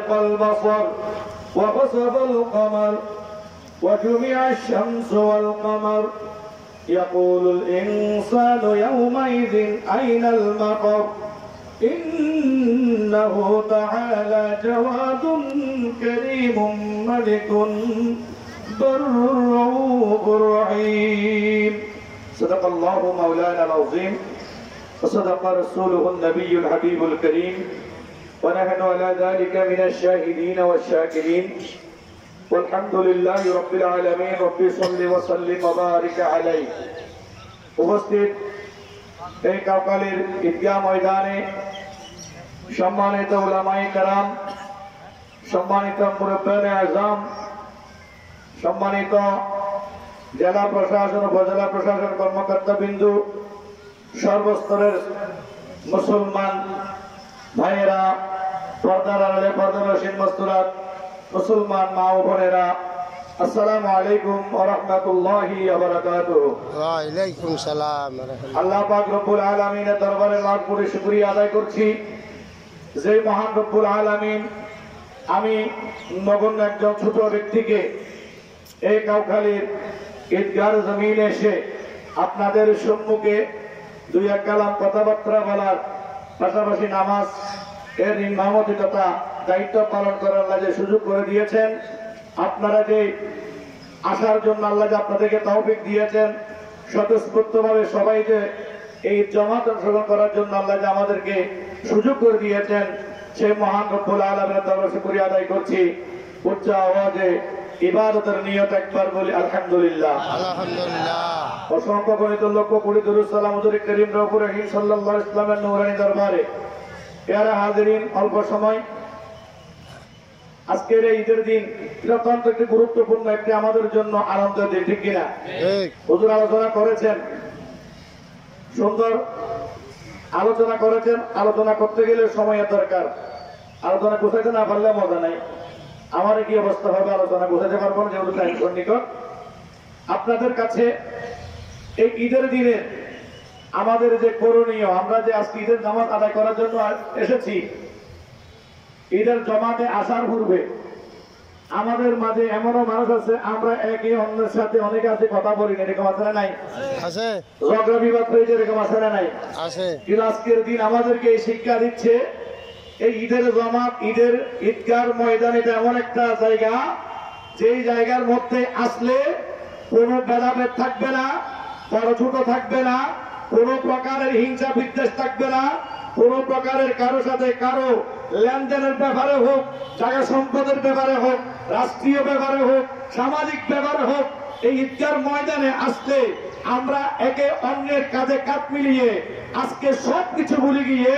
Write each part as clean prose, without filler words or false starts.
وشق البصر وخسف القمر وجمع الشمس والقمر يقول الإنسان يومئذ أين المفر إنه تعالى جواد كريم ملك بر رؤوف رحيم صدق الله مولانا العظيم وصدق رسوله النبي الحبيب الكريم ونحن على ذلك من الشاهدين والشاكرين والحمد لله رب العالمين رب صل وسلم وبارك عليه উপস্থিত এই কাউকালীর ঈদগাহ ময়দানে সম্মানিত উলামায়ে কেরাম, সম্মানিত মুরব্বিয়ানে আযম, সম্মানিত জেলা প্রশাসন উপজেলা প্রশাসন কর্মকর্তাবৃন্দু, সর্বস্তরের মুসলমান ভাইয়েরা, পর্দার আড়ালে পর্দানশীল মস্তুরাত মুসলমান মা ও বোনেরা, আসসালামু আলাইকুম ওয়া রাহমাতুল্লাহি ওয়া বারাকাতুহু। ওয়া আলাইকুম সালাম। আল্লাহ পাক রব্বুল আলামিনের দরবারে লাখ কোটি শুকরিয়া আদায় করছি যে মহান রব্বুল আলামিন আমি নগণ্য একজন ছোট ব্যক্তিকে এই কাউখালীর ঈদগাহ জমিনে এসে আপনাদের সম্মুখে দুই এক কালাম কথাবার্তা বলার পাশাপাশি নামাজ এর ইমামতি তথা দায়িত্ব পালন করার আল্লাহ যে সুযোগ করে দিয়েছেন, আপনারা যে আসার জন্য আল্লাহ যে আপনাদেরকে তৌফিক দিয়েছেন, স্বতঃস্ফূর্তভাবে সবাই যে এই জামাত অংশগ্রহণ করার জন্য আল্লাহ যে আমাদেরকে সুযোগ করে দিয়েছেন, সেই মহান রব্বুল আলামিনের দরবারে শুকরিয়া আদায় করছি। উচ্চ আওয়াজে ইবাদতের নিয়ত একবার বলি আলহামদুলিল্লাহ। আলহামদুলিল্লাহ। অসংখ্য গণিত লক্ষ কোটি দরুদ সালাম হুজুর করিম রউফুর রহিম সাল্লাল্লাহু আলাইহি ওয়াসাল্লামের নূরানী দরবারে। প্যারা হাজিরিন, অল্প সময় আজকের এই ঈদের দিন অত্যন্ত একটি গুরুত্বপূর্ণ একটি আমাদের জন্য আনন্দের দিন, ঠিক কিনা? হুজুর আলোচনা করেছেন, সুন্দর আলোচনা করেছেন। আলোচনা করতে গেলে সময়ের দরকার, আলোচনা গুছাইতে না পারলে মজা নাই। আমার কি অবস্থা হবে, আলোচনা গুছাইতে পারবো না যেহেতু টাইম নিকট। আপনাদের কাছে এই ঈদের দিনে আমাদের যে করণীয়, আমরা যে আজকে ঈদের জামাত আদায় করার জন্য এসেছি, ঈদের জামাতে আসার পূর্বে আমাদের মাঝে এমনও মানুষ আছে আমরা একে অন্যের সাথে অনেকে আছে কথা বলি না, এরকম আছে না নাই? আছে। ঝগড়া বিবাদ হয়েছে, এরকম আছে না নাই? আছে। কিন্তু আজকের দিন আমাদেরকে এই শিক্ষা দিচ্ছে এই ঈদের জামাত, ঈদের ঈদগাহ ময়দান এটা এমন একটা জায়গা যেই জায়গার মধ্যে আসলে কোনো ভেদাভেদ থাকবে না, বড় ছোট থাকবে না, কোন প্রকারের হিংসা বিদ্বেষ থাকবে না, কোন প্রকারের কারো সাথে কারো লেনদেনের ব্যাপারে হোক, জায়গা সম্পদের ব্যাপারে হোক, রাষ্ট্রীয় ব্যাপারে হোক, সামাজিক ব্যাপারে হোক, এই ঈদগাহ ময়দানে আসলে আমরা একে অন্যের কাঁধে কাঁধ মিলিয়ে আজকে সবকিছু ভুলে গিয়ে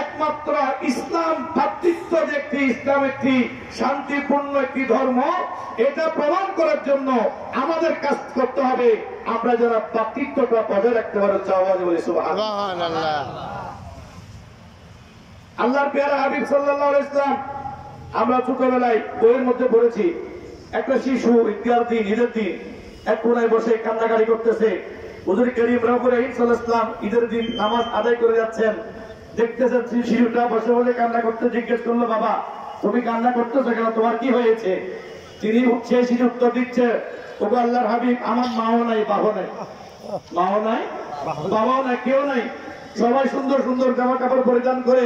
একমাত্র ইসলাম ভ্রাতৃত্ব যে একটি, ইসলাম একটি শান্তিপূর্ণ একটি ধর্ম, এটা প্রমাণ করার জন্য আমাদের কাজ করতে হবে। আমরা যারা ভ্রাতৃত্বটা বজায় রাখতে পারি, সুবহানাল্লাহ। আল্লাহর প্যারা হাবিব সাল্লাল্লাহু আলাইহি ওয়াসাল্লাম, আমরা ছোটবেলায় বইয়ের মধ্যে পড়েছি একটা শিশু ঈদগাহর দিন, ঈদের দিন এক কোনায় বসে কান্নাকাটি করতেছে। হুজুর করিম রউফুর রহিম সাল্লাল্লাহু আলাইহি ওয়াসাল্লাম ঈদের দিন নামাজ আদায় করে যাচ্ছেন, দেখতেছেন শিশুটা বসে বসে কান্না করতে। জিজ্ঞেস করলো, বাবা তুমি কান্না করতেছো কেন, তোমার কি হয়েছে? তিনি সেই শিশু উত্তর দিচ্ছে, ওগো আল্লাহর হাবিব, আমার মাও নাই, বাবা নাই, মাও নাই, বাবাও নাই, কেউ নাই। সবাই সুন্দর সুন্দর জামা কাপড় পরিধান করে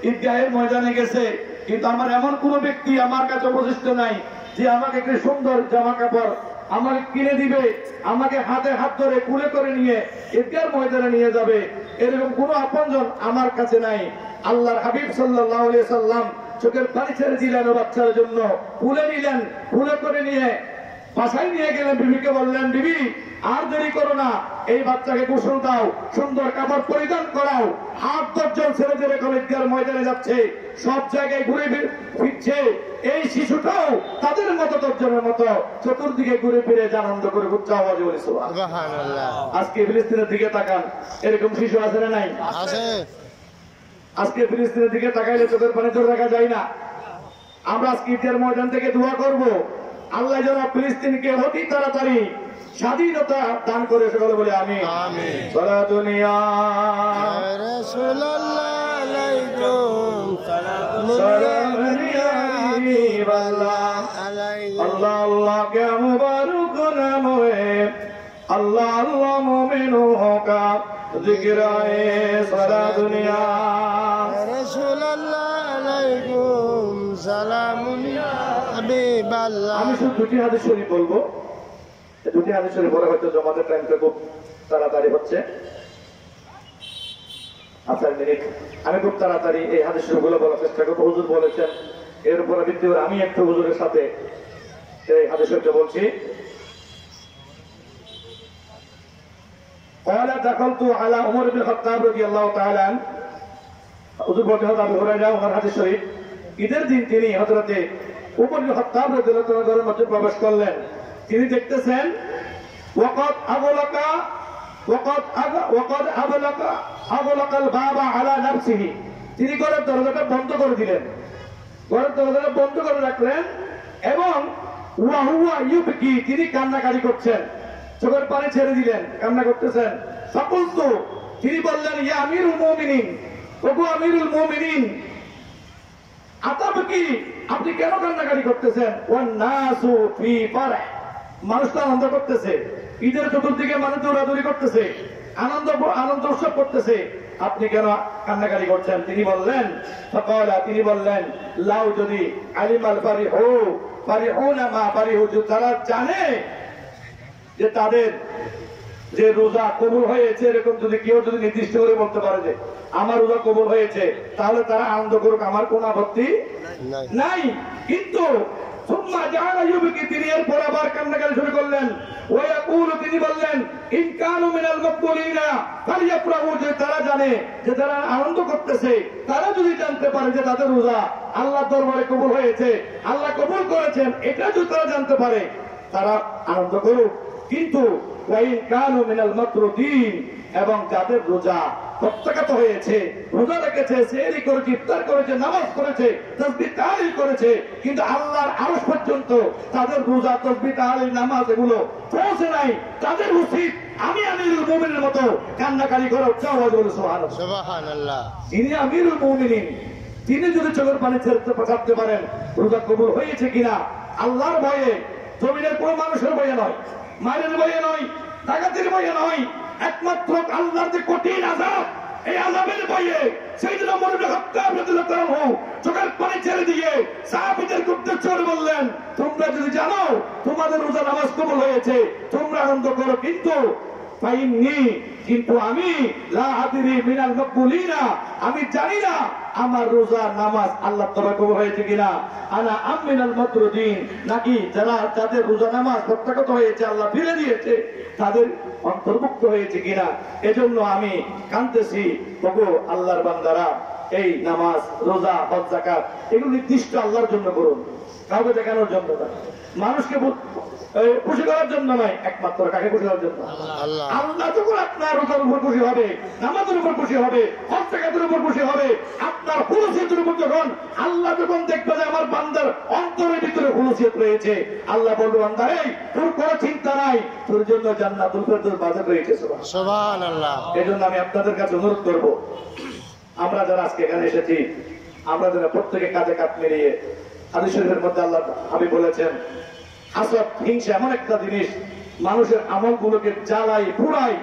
ঈদগাহের ময়দানে গেছে, কিন্তু আমার এমন কোন ব্যক্তি আমার কাছে অবশিষ্ট নাই যে আমাকে একটি সুন্দর জামা কাপড় আমাকে কিনে দিবে, আমাকে হাতে হাত ধরে কুলে করে নিয়ে ঈদগাহের ময়দানে নিয়ে যাবে, এরকম কোন আপনজন আমার কাছে নাই। আল্লাহর হাবিব সাল্লাল্লাহু আলাইহি ওয়াসাল্লাম চোখের পানি ছেড়ে দিলেন ও বাচ্চার জন্য, কুলে নিলেন, কুলে করে নিয়ে বাসায় নিয়ে গেলেন। বিবিকে বললেন, বিবি আর দেরি করো না, এই বাচ্চাকে গোসল দাও, সুন্দর কাপড় পরিধান করাও। 8-10 জন ছেলে যেরকম ঈদগাহের ময়দানে যাচ্ছে, সব জায়গায় ঘুরে ফিরছে, এই শিশুটাও তাদের মতো 10 জনের মতো চতুর্দিকে ঘুরে ফিরে আনন্দ করে উচ্চ আওয়াজে বলে সুবহানাল্লাহ। আজকে ফিলিস্তিনের দিকে তাকান, এরকম শিশু আছে না নাই? আছে। আজকে ফিলিস্তিনের দিকে তাকাইলে চোখের পানি ধরে রাখা যায় না। আমরা আজকে ঈদের ময়দান থেকে দোয়া করব, আল্লাহ যেন ফিলিস্তিনকে অতি তাড়াতাড়ি স্বাধীনতা দান করে, সকলে বলে আমিন। সালাতুন ইয়া রাসূলুল্লাহ আলাইকুম সালাম ইয়া হাবিব আল্লাহ আলাইহি আল্লাহ আল্লাহ কে মুবারক নাম है अल्लाह अल्लाह मोमिनों का जिक्र है सारा दुनिया রাসূলুল্লাহ আলাইকুম সালামুন ইয়া হাবিবাল্লাহ। আমি শুধু দুটি হাদিস শরীফ বলবো, এই দুটি হাদিস শরীফ পরে হয়তো জমাতে টাইমটা খুব তাড়াতাড়ি হচ্ছে। আচ্ছা মিনিট আমি খুব তাড়াতাড়ি এই হাদিস শরীফগুলো বলার চেষ্টা করবো। হুজুর বলেছেন, এর উপরে ভিত্তি করে আমি একটু হুজুরের সাথে এই হাদিস শরীফটা বলছি। قال دخلت على عمر بن الخطاب رضي الله تعالى عنه হুজুর বলতে হযরত আবু হুরায়রা ওনার হাদিস শরীফ, ঈদের দিন তিনি হযরতে উমর বিন খাত্তাব রাদিয়াল্লাহু তাআলা ঘরের মধ্যে প্রবেশ করলেন। তিনি দেখতেছেন ওয়াকাদ আগলাকা বাবা আলা নাফসিহি, তিনি ঘরের দরজাটা বন্ধ করে দিলেন, ঘরের দরজাটা বন্ধ করে রাখলেন এবং ওয়া হুয়া ইউবকি, তিনি কান্নাকাটি করছেন, চোখের পানি ছেড়ে দিলেন, কান্না করতেছেন। ফাকুলতু, তিনি বললেন ইয়া আমিরুল মুমিনিন, ওগো আমিরুল মুমিনিন, আতাবকি, আপনি কেন কান্নাকাটি করতেছেন? ওয়ান নাসু ফি ফারহ, মানুষ তো আনন্দ করতেছে, ঈদের চতুর্দিকে মানুষ দৌড়াদৌড়ি করতেছে, আনন্দ উৎসব করতেছে, আপনি কেন কান্নাকাটি করছেন? তিনি বললেন ফাকালা, তিনি বললেন লাউ, যদি আলিমাল ফারিহুনা মা ফারিহু, তারা জানে যে তাদের যে রোজা কবুল হয়েছে, এরকম যদি কেউ যদি নির্দিষ্ট করে বলতে পারে যে আমার রোজা কবুল হয়েছে, তাহলে তারা আনন্দ করুক, আমার কোন আপত্তি নাই। কিন্তু সুম্মা জাআলা ইউবকি, তিনি এরপর আবার কান্নাকাটি শুরু করলেন। ওয়া ইয়াকুলু, তিনি বললেন ইন কানু মিনাল মাকবুলিনা ফালিয়াফরাহু, যে তারা জানে যে তারা আনন্দ করতেছে, তারা যদি জানতে পারে যে তাদের রোজা আল্লাহর দরবারে কবুল হয়েছে, আল্লাহ কবুল করেছেন, এটা যদি তারা জানতে পারে, তারা আনন্দ করুক। কিন্তু ওয়াইন কানু মিনাল মাকরুদিন, এবং যাদের রোজা প্রত্যাখ্যাত হয়েছে, রোজা রেখেছে, সেহরি করেছে, ইফতার করেছে, নামাজ করেছে, তাসবিহ তাহলিল করেছে, কিন্তু আল্লাহর আরশ পর্যন্ত তাদের রোজা, তাসবিহ তাহলিল, নামাজ এগুলো পৌঁছে নাই, তাদের উচিত আমি আমিরুল মুমিনের মতো কান্নাকাটি করা। উচ্চ আওয়াজ বলে সুবহানাল্লাহ, সুবহানাল্লাহ। তিনি আমিরুল মুমিনিন, তিনি যদি চোখের পানি ছাড়তে পারেন রোজা কবুল হয়েছে কিনা, আল্লাহর ভয়ে, জমিনের কোন মানুষের ভয়ে নয়, মায়ের ভয়ে নয়, ডাকাতের ভয়ে নয়, একমাত্র আল্লাহর যে কঠিন আযাব, এই আযাবের ভয়ে সাইয়েদনা ওমর ইবনে খাত্তাব রাদিয়াল্লাহু তাআলা চোখের পানি ছেড়ে দিয়ে সাহাবীদেরকে উদ্দেশ্য করে বললেন, তোমরা যদি জানো তোমাদের রোজা নামাজ কবুল হয়েছে, তোমরা আনন্দ করো, কিন্তু আমি লা আদরি মিনাল মাকবুলিনা, আমি জানি না আমার রোজা নামাজ আল্লাহর তরফে কবুল হয়েছে কিনা। আনা আমিনাল মাতরুদিন, নাকি যাদের রোজা নামাজ প্রত্যাখ্যাত হয়েছে, আল্লাহ ফিরে দিয়েছে, তাদের অন্তর্ভুক্ত হয়েছে কিনা। এজন্য আমি কাঁদতেছি, ওগো আল্লাহর বান্দারা, এই নামাজ, রোজা, হজ, যাকাত এগুলো নির্দিষ্ট আল্লাহর জন্য করুন, কাউকে দেখানোর জন্য না, মানুষকে খুশি করার জন্য নয়, একমাত্র কাকে খুশি করার জন্য? আল্লাহ যখন আপনার রোজার উপর খুশি হবে, নামাজের উপর খুশি হবে, হজ যাকাতের উপর খুশি হবে, আপনার হুলুসিয়তের উপর যখন আল্লাহ যখন দেখবে যে আমার বান্দার অন্তরের ভিতরে হুলুসিয়ত রয়েছে, আল্লাহ বলবে বান্দা, এই তোর কোনো চিন্তা নাই, তোর জন্য জান্নাতুল ফেরদৌস বাজার রয়েছে। সুবহানাল্লাহ। এজন্য আমি আপনাদের কাছে অনুরোধ করব, আমরা যারা আজকে এখানে এসেছি, আমরা যারা প্রত্যেকে কাঁধে কাঁধ মিলিয়ে, হাদিস শরীফের মধ্যে আল্লাহ হাবিব বলেছেন, হাসদ, হিংসা এমন একটা জিনিস মানুষের আমলগুলোকে জ্বালাই পুড়াই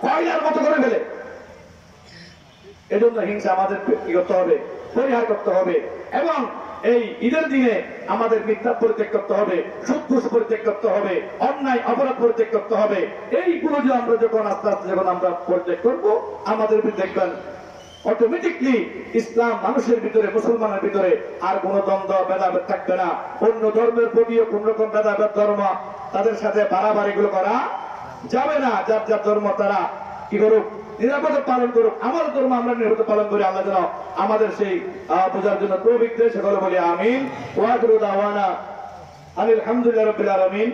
কয়লার মতো করে ফেলে। এজন্য হিংসা আমাদের কি করতে হবে? পরিহার করতে হবে। এবং এই ঈদের দিনে আমাদের মিথ্যা পরিত্যাগ করতে হবে, সুদ ঘুষ পরিত্যাগ করতে হবে, অন্যায় অপরাধ পরিত্যাগ করতে হবে। এইগুলো যে আমরা যখন আস্তে আস্তে যখন আমরা পরিত্যাগ করবো, আমাদের দেখবেন অটোমেটিকলি ইসলাম মানুষের ভিতরে, মুসলমানের ভিতরে আর কোন দ্বন্দ্ব ভেদাভেদ থাকবে না। অন্য ধর্মের প্রতিও কোন রকম ভেদাভেদ, ধর্ম তাদের সাথে বাড়াবাড়ি গুলো করা যাবে না। যার যার ধর্ম তারা কি করুক, নিরাপদে পালন করুক। আমার ধর্ম আমরা নিরাপদে পালন করি। আল্লাহ যেন আমাদের সেই পূজার জন্য তৌফিক দেয়। সকলে বলি আমিন। ওয়া আখিরু দাওয়ানা আলহামদুলিল্লাহি রাব্বিল আলামিন।